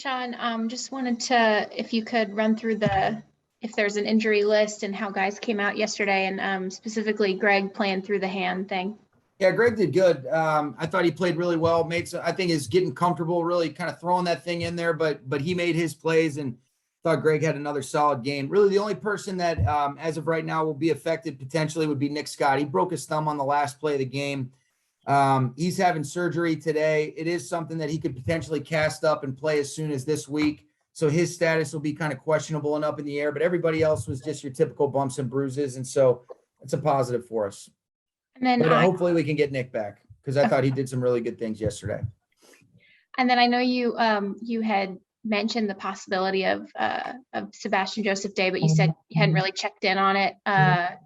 Sean. Just wanted to, if you could run through if there's an injury list and how guys came out yesterday, and specifically Greg playing through the hand thing. Yeah, Greg did good. I thought he played really well. I think is getting comfortable, really kind of throwing that thing in there, but he made his plays, and thought Greg had another solid game. Really, the only person that as of right now will be affected potentially would be Nick Scott. He broke his thumb on the last play of the game. He's having surgery today. It is something that he could potentially cast up and play as soon as this week. So his status will be kind of questionable and up in the air, but everybody else was just your typical bumps and bruises. And so it's a positive for us. And then hopefully we can get Nick back, because I thought he did some really good things yesterday. And then I know you had mentioned the possibility of Sebastian Joseph Day, but you said you hadn't really checked in on it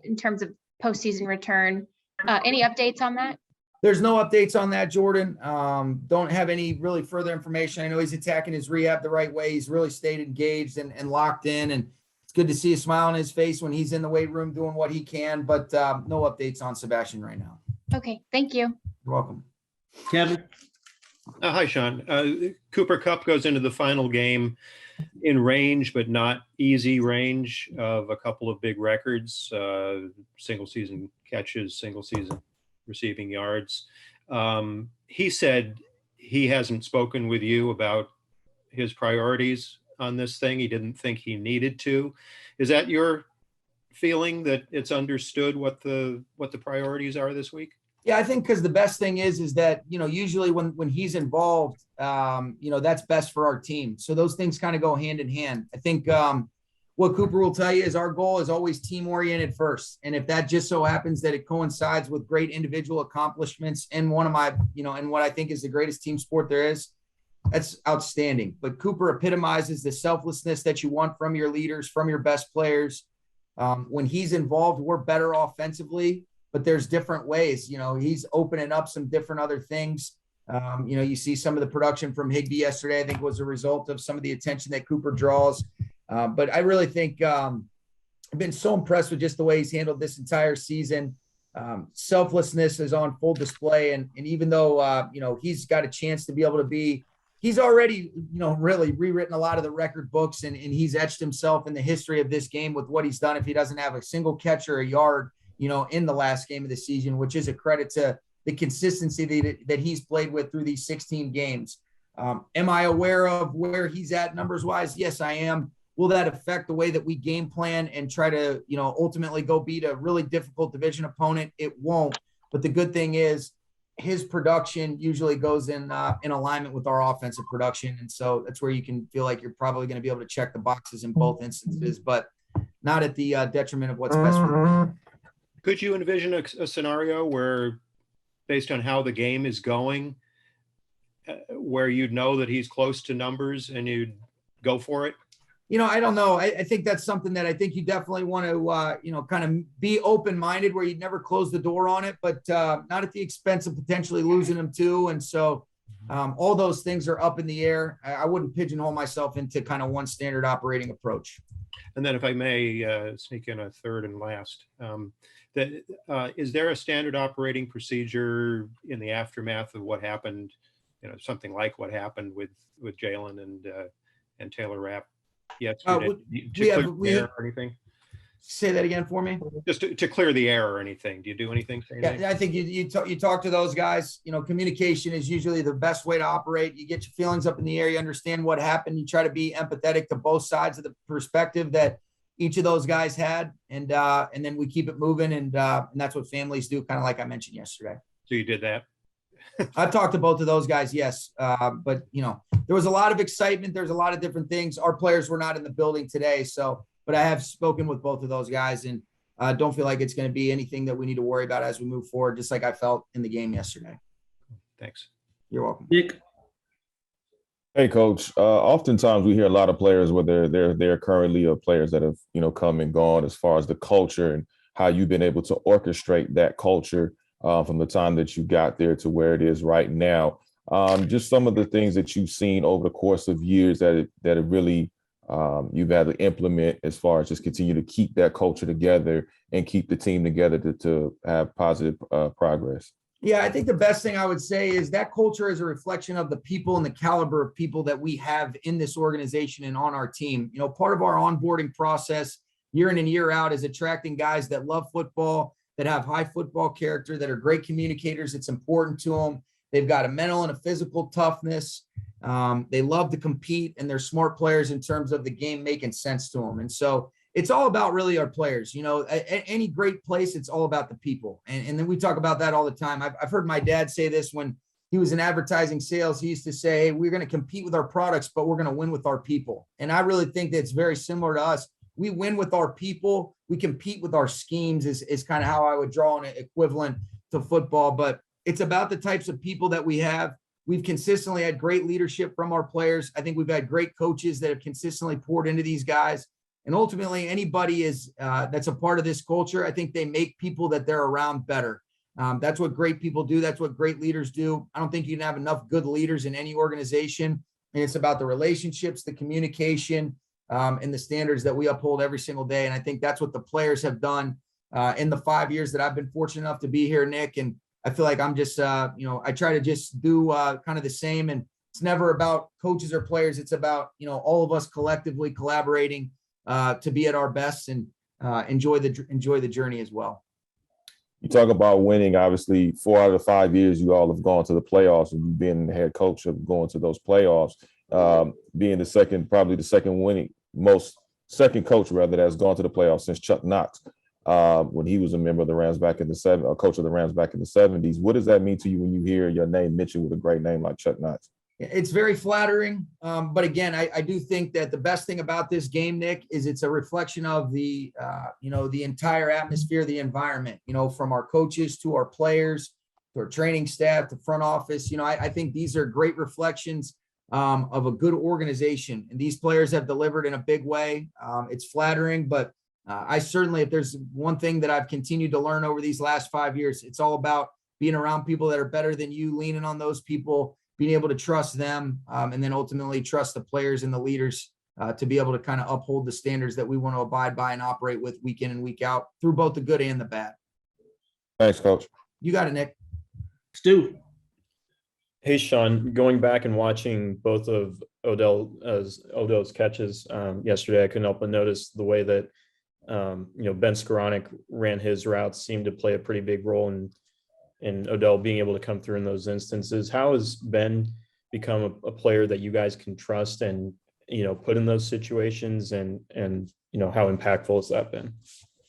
in terms of postseason return. Any updates on that? There's no updates on that, Jordan. Don't have any really further information. I know he's attacking his rehab the right way. He's really stayed engaged and locked in, and it's good to see a smile on his face when he's in the weight room doing what he can, but no updates on Sebastian right now. Okay, thank you. You're welcome. Kevin. Hi, Sean. Cooper Kupp goes into the final game in range, but not easy range of a couple of big records, single season catches, single season receiving yards. He said he hasn't spoken with you about his priorities on this thing. He didn't think he needed to. Is that your feeling, that it's understood what the priorities are this week? Yeah, I think because the best thing is that, usually when he's involved, that's best for our team. So those things kind of go hand in hand. I think what Cooper will tell you is our goal is always team oriented first. And if that just so happens that it coincides with great individual accomplishments and one of my, and what I think is the greatest team sport there is, that's outstanding. But Cooper epitomizes the selflessness that you want from your leaders, from your best players. When he's involved, we're better offensively, but there's different ways. He's opening up some different other things. You see some of the production from Higbee yesterday, I think was a result of some of the attention that Cooper draws. But I really think I've been so impressed with just the way he's handled this entire season. Selflessness is on full display. And even though, he's got a chance to be able to be, he's already, really rewritten a lot of the record books, and he's etched himself in the history of this game with what he's done. If he doesn't have a single catch or a yard, in the last game of the season, which is a credit to the consistency that he's played with through these 16 games. Am I aware of where he's at numbers wise? Yes, I am. Will that affect the way that we game plan and try to, ultimately go beat a really difficult division opponent? It won't. But the good thing is his production usually goes in alignment with our offensive production. And so that's where you can feel like you're probably going to be able to check the boxes in both instances, but not at the detriment of what's best for them. Could you envision a scenario where, based on how the game is going, where you'd know that he's close to numbers and you'd go for it? I don't know. I think that's something that I think you definitely want to, kind of be open-minded, where you'd never close the door on it, but not at the expense of potentially losing him too. And so all those things are up in the air. I wouldn't pigeonhole myself into kind of one standard operating approach. And then if I may sneak in a third and last, is there a standard operating procedure in the aftermath of what happened, something like what happened with Jalen and Taylor Rapp yesterday? Or anything? Say that again for me. Just to clear the air or anything. Do you do anything? Yeah, I think you talk to those guys. Communication is usually the best way to operate. You get your feelings up in the air. You understand what happened. You try to be empathetic to both sides of the perspective that each of those guys had, and then we keep it moving, and that's what families do, kind of like I mentioned yesterday. So you did that? I've talked to both of those guys, yes. But there was a lot of excitement. There's a lot of different things. Our players were not in the building today, but I have spoken with both of those guys, and don't feel like it's going to be anything that we need to worry about as we move forward, just like I felt in the game yesterday. Thanks. You're welcome. Nick. Hey, Coach. Oftentimes we hear a lot of players, whether they're currently or players that have, come and gone, as far as the culture and how you've been able to orchestrate that culture from the time that you got there to where it is right now. Just some of the things that you've seen over the course of years that have really you've had to implement as far as just continue to keep that culture together and keep the team together to have positive progress. Yeah, I think the best thing I would say is that culture is a reflection of the people and the caliber of people that we have in this organization and on our team. You know, part of our onboarding process year in and year out is attracting guys that love football, that have high football character, that are great communicators. It's important to them. They've got a mental and a physical toughness. They love to compete, and they're smart players in terms of the game making sense to them. And so it's all about really our players. You know, at any great place, it's all about the people. And then we talk about that all the time. I've heard my dad say this when he was in advertising sales. He used to say, hey, we're going to compete with our products, but we're going to win with our people. And I really think that's very similar to us. We win with our people. We compete with our schemes is kind of how I would draw an equivalent to football. But it's about the types of people that we have. We've consistently had great leadership from our players. I think we've had great coaches that have consistently poured into these guys. And ultimately, anybody is that's a part of this culture. I think they make people that they're around better. That's what great people do. That's what great leaders do. I don't think you can have enough good leaders in any organization. And it's about the relationships, the communication, and the standards that we uphold every single day. And I think that's what the players have done in the 5 years that I've been fortunate enough to be here, Nick. And I feel like I'm just, I try to just do kind of the same. And it's never about coaches or players. It's about, all of us collectively collaborating to be at our best and enjoy the journey as well. You talk about winning.Obviously, 4 out of the 5 years you all have gone to the playoffs, and you've been the head coach of going to those playoffs, being the second coach that has gone to the playoffs since Chuck Knox, when he was a member of the Rams back in the coach of the Rams back in the 70s. What does that mean to you when you hear your name mentioned with a great name like Chuck Knox? It's very flattering. But again, I do think that the best thing about this game, Nick, is it's a reflection of the entire atmosphere, the environment, from our coaches to our players, to our training staff, to front office. I think these are great reflections of a good organization, and these players have delivered in a big way. It's flattering, but I certainly, if there's one thing that I've continued to learn over these last 5 years, it's all about being around people that are better than you, leaning on those people, being able to trust them, and then ultimately trust the players and the leaders to be able to kind of uphold the standards that we want to abide by and operate with week in and week out through both the good and the bad. Thanks, Coach. You got it, Nick. Stu. Hey, Sean, going back and watching both of Odell's catches yesterday, I couldn't help but notice the way that, Ben Skoranek ran his routes seemed to play a pretty big role in Odell being able to come through in those instances. How has Ben become a player that you guys can trust and, put in those situations and how impactful has that been?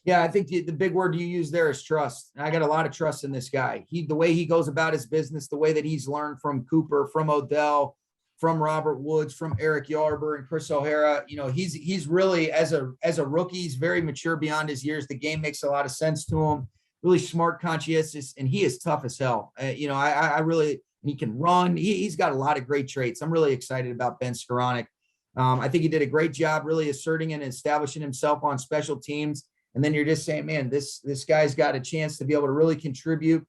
Yeah, I think the big word you use there is trust. And I got a lot of trust in this guy. The way he goes about his business, the way that he's learned from Cooper, from Odell, from Robert Woods, from Eric Yarber and Chris O'Hara, he's really, as a rookie, he's very mature beyond his years. The game makes a lot of sense to him. Really smart, conscientious, and he is tough as hell. I really, he can run. He's got a lot of great traits. I'm really excited about Ben Skoranek. I think he did a great job really asserting and establishing himself on special teams. And then you're just saying, man, this guy's got a chance to be able to really contribute.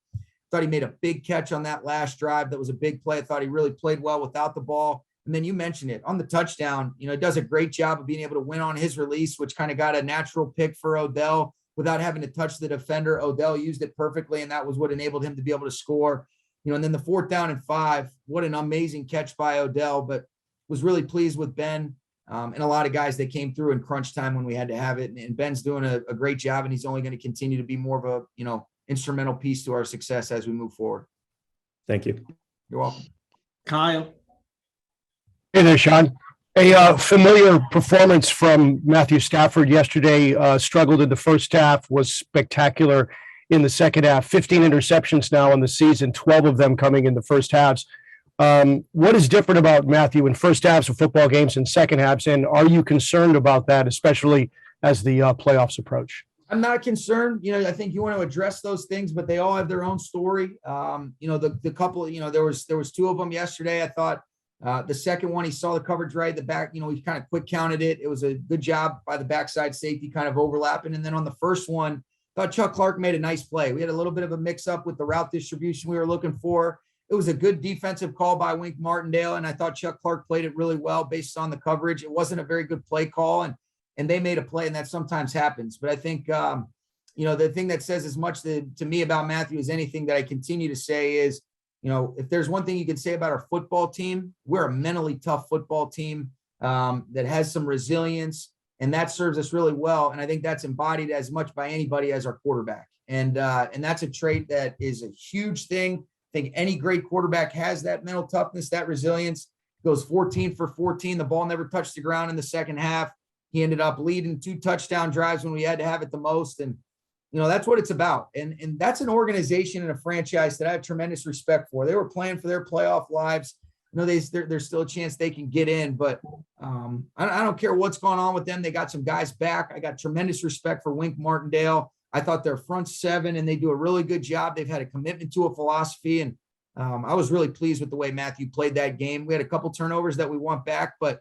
Thought he made a big catch on that last drive. That was a big play. I thought he really played well without the ball. And then you mentioned it on the touchdown, he does a great job of being able to win on his release, which kind of got a natural pick for Odell without having to touch the defender. Odell used it perfectly, and that was what enabled him to be able to score. And then the 4th down and 5, what an amazing catch by Odell, but was really pleased with Ben and a lot of guys that came through in crunch time when we had to have it. And Ben's doing a great job, and he's only going to continue to be more of a, instrumental piece to our success as we move forward. Thank you. You're welcome. Kyle. Hey there, Sean. A familiar performance from Matthew Stafford yesterday. Struggled in the first half, was spectacular in the second half. 15 interceptions now in the season, 12 of them coming in the first halves. What is different about Matthew in first halves of football games and second halves? And are you concerned about that, especially as the playoffs approach? I'm not concerned. I think you want to address those things, but they all have their own story. The couple, there was 2 of them yesterday. I thought the second one, he saw the coverage right at the back. He kind of quick counted it. It was a good job by the backside safety kind of overlapping. And then on the first one, I thought Chuck Clark made a nice play. We had a little bit of a mix up with the route distribution we were looking for. It was a good defensive call by Wink Martindale, and I thought Chuck Clark played it really well based on the coverage. It wasn't a very good play call, and they made a play, and that sometimes happens. But I think the thing that says as much to me about Matthew as anything that I continue to say is, if there's one thing you can say about our football team, we're a mentally tough football team that has some resilience, and that serves us really well. And I think that's embodied as much by anybody as our quarterback. And that's a trait that is a huge thing. I think any great quarterback has that mental toughness, that resilience. Goes 14 for 14. The ball never touched the ground in the second half. He ended up leading 2 touchdown drives when we had to have it the most. And, that's what it's about. And that's an organization and a franchise that I have tremendous respect for. They were playing for their playoff lives. There's still a chance they can get in, but I don't care what's going on with them. They got some guys back. I got tremendous respect for Wink Martindale. I thought their front seven, and they do a really good job. They've had a commitment to a philosophy, and I was really pleased with the way Matthew played that game. We had a couple turnovers that we want back, but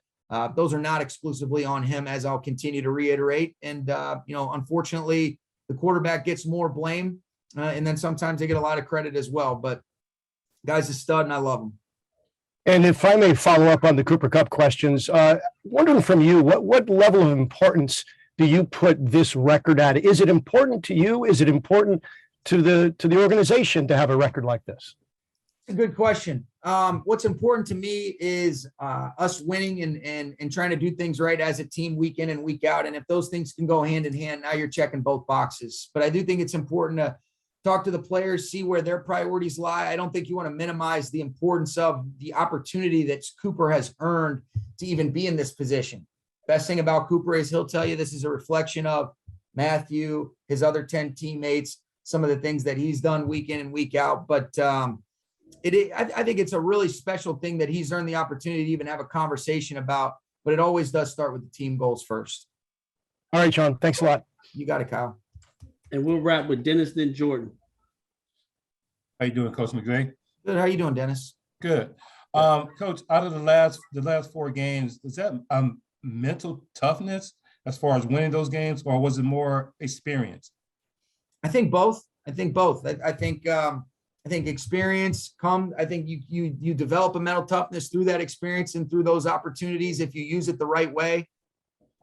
those are not exclusively on him, as I'll continue to reiterate. And, unfortunately, the quarterback gets more blame, and then sometimes they get a lot of credit as well. But guy's a stud, and I love him. And if I may follow up on the Cooper Kupp questions, wondering from you, what level of importance do you put this record at? Is it important to you? Is it important to the organization to have a record like this? It's a good question. What's important to me is us winning and trying to do things right as a team week in and week out. And if those things can go hand in hand, now you're checking both boxes. But I do think it's important to talk to the players, see where their priorities lie. I don't think you want to minimize the importance of the opportunity that Cooper has earned to even be in this position. Best thing about Cooper is he'll tell you this is a reflection of Matthew, his other 10 teammates, some of the things that he's done week in and week out. But I think it's a really special thing that he's earned the opportunity to even have a conversation about, but it always does start with the team goals first. All right, Sean, thanks a lot. You got it, Kyle. And we'll wrap with Dennis, then Jordan. How you doing, Coach McVay? Good. How you doing, Dennis? Good. Coach, out of the last 4 games, is that mental toughness as far as winning those games, or was it more experience? I think both. I think experience I think you develop a mental toughness through that experience and through those opportunities if you use it the right way.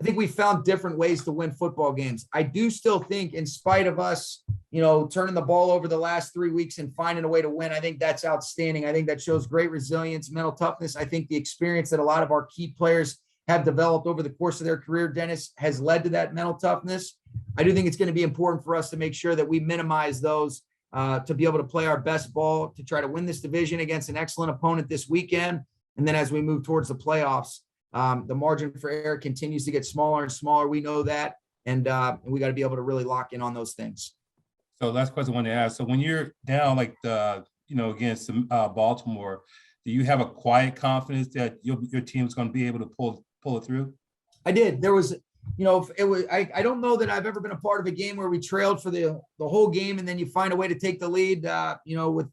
I think we found different ways to win football games. I do still think, in spite of us, turning the ball over the last 3 weeks and finding a way to win, I think that's outstanding. I think that shows great resilience, mental toughness. I think the experience that a lot of our key players have developed over the course of their career, Dennis, has led to that mental toughness. I do think it's going to be important for us to make sure that we minimize those to be able to play our best ball, to try to win this division against an excellent opponent this weekend. And then as we move towards the playoffs, the margin for error continues to get smaller and smaller. We know that. And we got to be able to really lock in on those things. So last question I wanted to ask. So when you're down against Baltimore, do you have a quiet confidence that your team's going to be able to pull it through? I did. There was, I don't know that I've ever been a part of a game where we trailed for the whole game and then you find a way to take the lead, with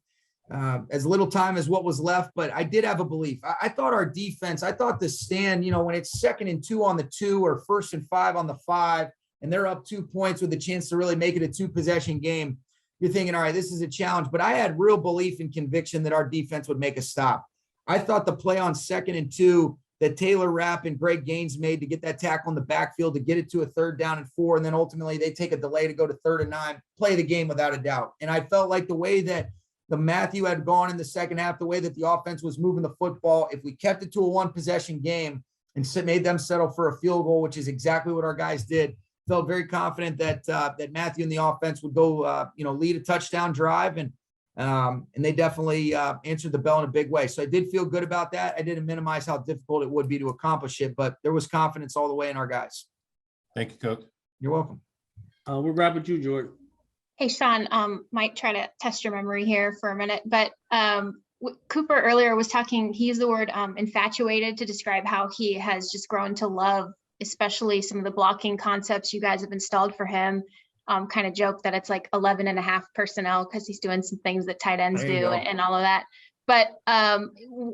as little time as what was left. But I did have a belief. I thought our defense, I thought the stand, when it's 2nd and 2 on the 2 or 1st and 5 on the 5, and they're up 2 points with a chance to really make it a 2-possession game, you're thinking, all right, this is a challenge. But I had real belief and conviction that our defense would make a stop. I thought the play on 2nd and 2 that Taylor Rapp and Greg Gaines made to get that tackle in the backfield, to get it to a 3rd down and 4, and then ultimately they take a delay to go to 3rd and 9, play the game without a doubt. And I felt like the way that the Matthew had gone in the second half, the way that the offense was moving the football, if we kept it to a 1-possession game and made them settle for a field goal, which is exactly what our guys did, felt very confident that that Matthew and the offense would go, lead a touchdown drive. And they definitely answered the bell in a big way. So I did feel good about that. I didn't minimize how difficult it would be to accomplish it, but there was confidence all the way in our guys. Thank you, Coach. You're welcome. We'll wrap with you, Jordan. Hey, Sean, might try to test your memory here for a minute, but Cooper earlier was talking, he used the word infatuated to describe how he has just grown to love, especially some of the blocking concepts you guys have installed for him. Kind of joke that it's like 11 and a half personnel because he's doing some things that tight ends do and all of that. But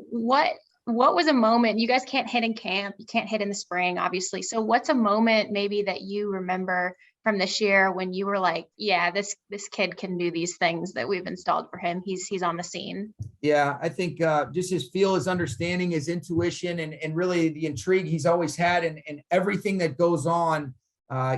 what was a moment, you guys can't hit in camp, you can't hit in the spring, obviously. So what's a moment maybe that you remember from this year when you were like, yeah, this kid can do these things that we've installed for him. He's on the scene. Yeah, I think just his feel, his understanding, his intuition, and really the intrigue he's always had, and everything that goes on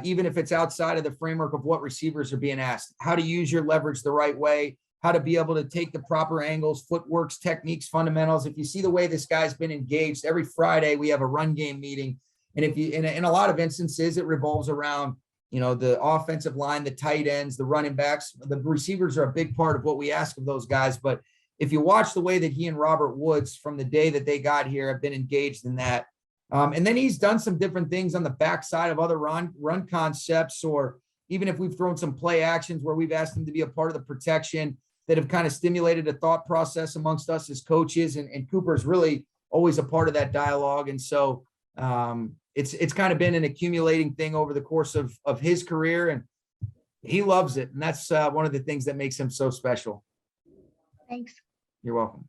even if it's outside of the framework of what receivers are being asked, how to use your leverage the right way, how to be able to take the proper angles, footworks, techniques, fundamentals. If you see the way this guy's been engaged, every Friday we have a run game meeting. And if you, in a lot of instances, it revolves around, you know, the offensive line, the tight ends, the running backs. The receivers are a big part of what we ask of those guys. But if you watch the way that he and Robert Woods from the day that they got here have been engaged in that, and then he's done some different things on the backside of other run concepts, or even if we've thrown some play actions where we've asked him to be a part of the protection that have kind of stimulated a thought process amongst us as coaches. And Cooper's really always a part of that dialogue. And so it's kind of been an accumulating thing over the course of his career, and he loves it. And that's one of the things that makes him so special. Thanks. You're welcome.